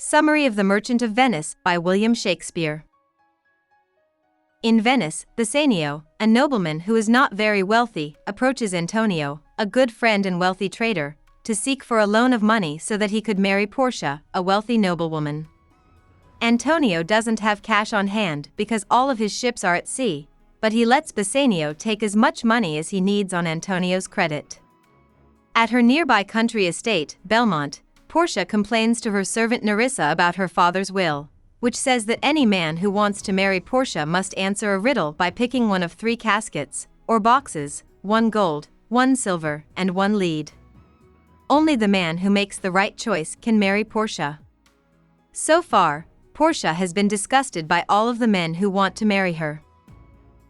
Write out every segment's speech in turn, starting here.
Summary of The Merchant of Venice by William Shakespeare. In Venice, Bassanio, a nobleman who is not very wealthy, approaches Antonio, a good friend and wealthy trader, to seek for a loan of money so that he could marry Portia, a wealthy noblewoman. Antonio doesn't have cash on hand because all of his ships are at sea, but he lets Bassanio take as much money as he needs on Antonio's credit. At her nearby country estate, Belmont, Portia complains to her servant Nerissa about her father's will, which says that any man who wants to marry Portia must answer a riddle by picking one of 3 caskets, or boxes, 1 gold, 1 silver, and 1 lead. Only the man who makes the right choice can marry Portia. So far, Portia has been disgusted by all of the men who want to marry her.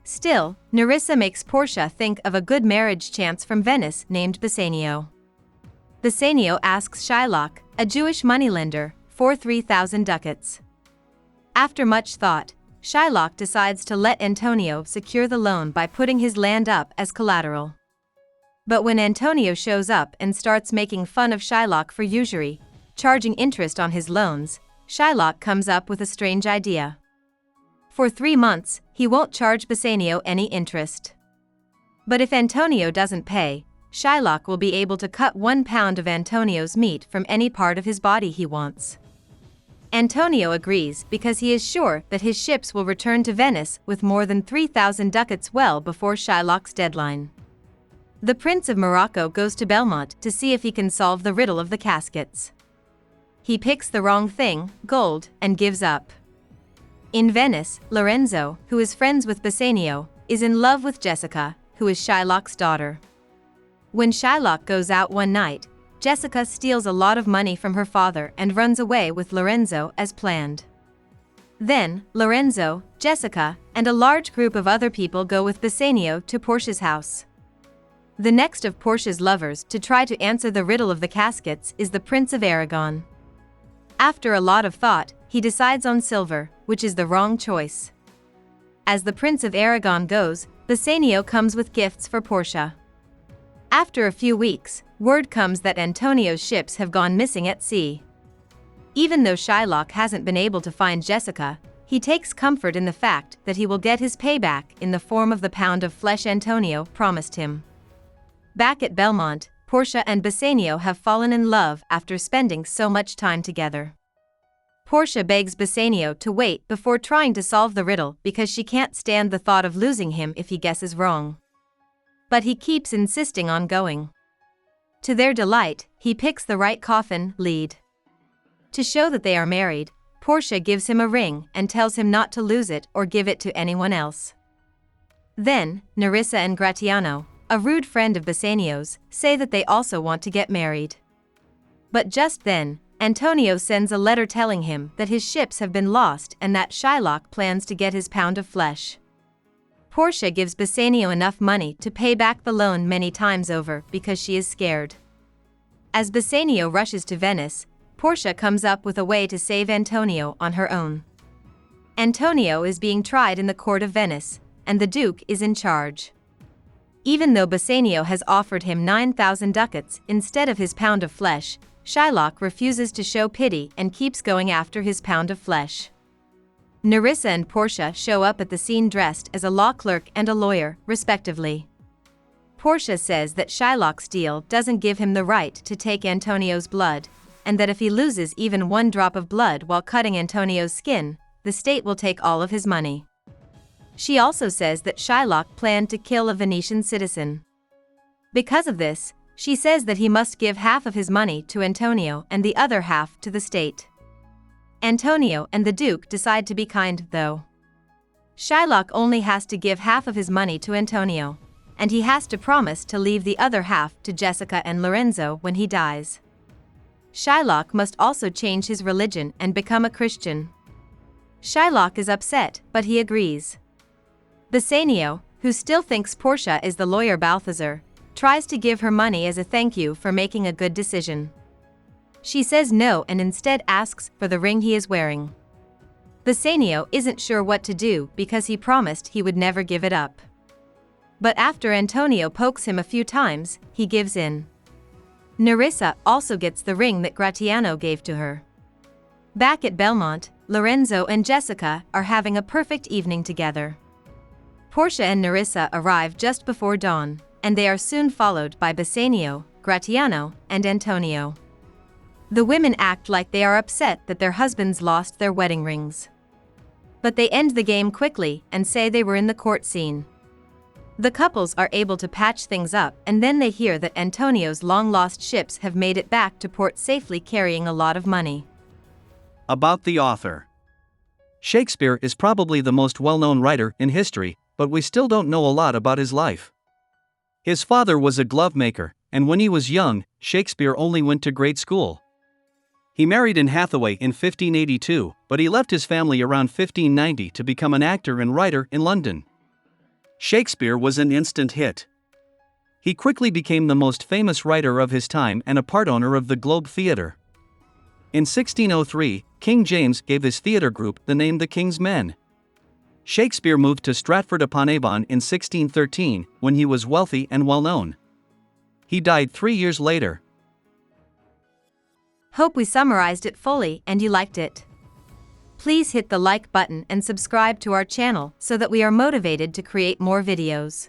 Still, Nerissa makes Portia think of a good marriage chance from Venice named Bassanio. Bassanio asks Shylock, a Jewish moneylender, for 3,000 ducats. After much thought, Shylock decides to let Antonio secure the loan by putting his land up as collateral. But when Antonio shows up and starts making fun of Shylock for usury, charging interest on his loans, Shylock comes up with a strange idea. For 3 months, he won't charge Bassanio any interest. But if Antonio doesn't pay, Shylock will be able to cut 1 pound of Antonio's meat from any part of his body he wants. Antonio agrees because he is sure that his ships will return to Venice with more than 3,000 ducats well before Shylock's deadline. The Prince of Morocco goes to Belmont to see if he can solve the riddle of the caskets. He picks the wrong thing, gold, and gives up. In Venice, Lorenzo, who is friends with Bassanio, is in love with Jessica, who is Shylock's daughter. When Shylock goes out one night, Jessica steals a lot of money from her father and runs away with Lorenzo as planned. Then, Lorenzo, Jessica, and a large group of other people go with Bassanio to Portia's house. The next of Portia's lovers to try to answer the riddle of the caskets is the Prince of Aragon. After a lot of thought, he decides on silver, which is the wrong choice. As the Prince of Aragon goes, Bassanio comes with gifts for Portia. After a few weeks, word comes that Antonio's ships have gone missing at sea. Even though Shylock hasn't been able to find Jessica, he takes comfort in the fact that he will get his payback in the form of the pound of flesh Antonio promised him. Back at Belmont, Portia and Bassanio have fallen in love after spending so much time together. Portia begs Bassanio to wait before trying to solve the riddle because she can't stand the thought of losing him if he guesses wrong. But he keeps insisting on going. To their delight, he picks the right coffin lead. To show that they are married, Portia gives him a ring and tells him not to lose it or give it to anyone else. Then, Nerissa and Gratiano, a rude friend of Bassanio's, say that they also want to get married. But just then, Antonio sends a letter telling him that his ships have been lost and that Shylock plans to get his pound of flesh. Portia gives Bassanio enough money to pay back the loan many times over because she is scared. As Bassanio rushes to Venice, Portia comes up with a way to save Antonio on her own. Antonio is being tried in the court of Venice, and the Duke is in charge. Even though Bassanio has offered him 9,000 ducats instead of his pound of flesh, Shylock refuses to show pity and keeps going after his pound of flesh. Nerissa and Portia show up at the scene dressed as a law clerk and a lawyer, respectively. Portia says that Shylock's deal doesn't give him the right to take Antonio's blood, and that if he loses even 1 drop of blood while cutting Antonio's skin, the state will take all of his money. She also says that Shylock planned to kill a Venetian citizen. Because of this, she says that he must give half of his money to Antonio and the other half to the state. Antonio and the Duke decide to be kind, though. Shylock only has to give half of his money to Antonio, and he has to promise to leave the other half to Jessica and Lorenzo when he dies. Shylock must also change his religion and become a Christian. Shylock is upset, but he agrees. Bassanio, who still thinks Portia is the lawyer Balthazar, tries to give her money as a thank you for making a good decision. She says no and instead asks for the ring he is wearing. Bassanio isn't sure what to do because he promised he would never give it up. But after Antonio pokes him a few times, he gives in. Nerissa also gets the ring that Gratiano gave to her. Back at Belmont, Lorenzo and Jessica are having a perfect evening together. Portia and Nerissa arrive just before dawn, and they are soon followed by Bassanio, Gratiano, and Antonio. The women act like they are upset that their husbands lost their wedding rings. But they end the game quickly and say they were in the court scene. The couples are able to patch things up, and then they hear that Antonio's long-lost ships have made it back to port safely, carrying a lot of money. About the author. Shakespeare is probably the most well-known writer in history, but we still don't know a lot about his life. His father was a glove maker, and when he was young, Shakespeare only went to grade school. He married Anne Hathaway in 1582, but he left his family around 1590 to become an actor and writer in London. Shakespeare was an instant hit. He quickly became the most famous writer of his time and a part owner of the Globe Theatre. In 1603, King James gave his theatre group the name the King's Men. Shakespeare moved to Stratford-upon-Avon in 1613, when he was wealthy and well-known. He died 3 years later. Hope we summarized it fully and you liked it. Please hit the like button and subscribe to our channel so that we are motivated to create more videos.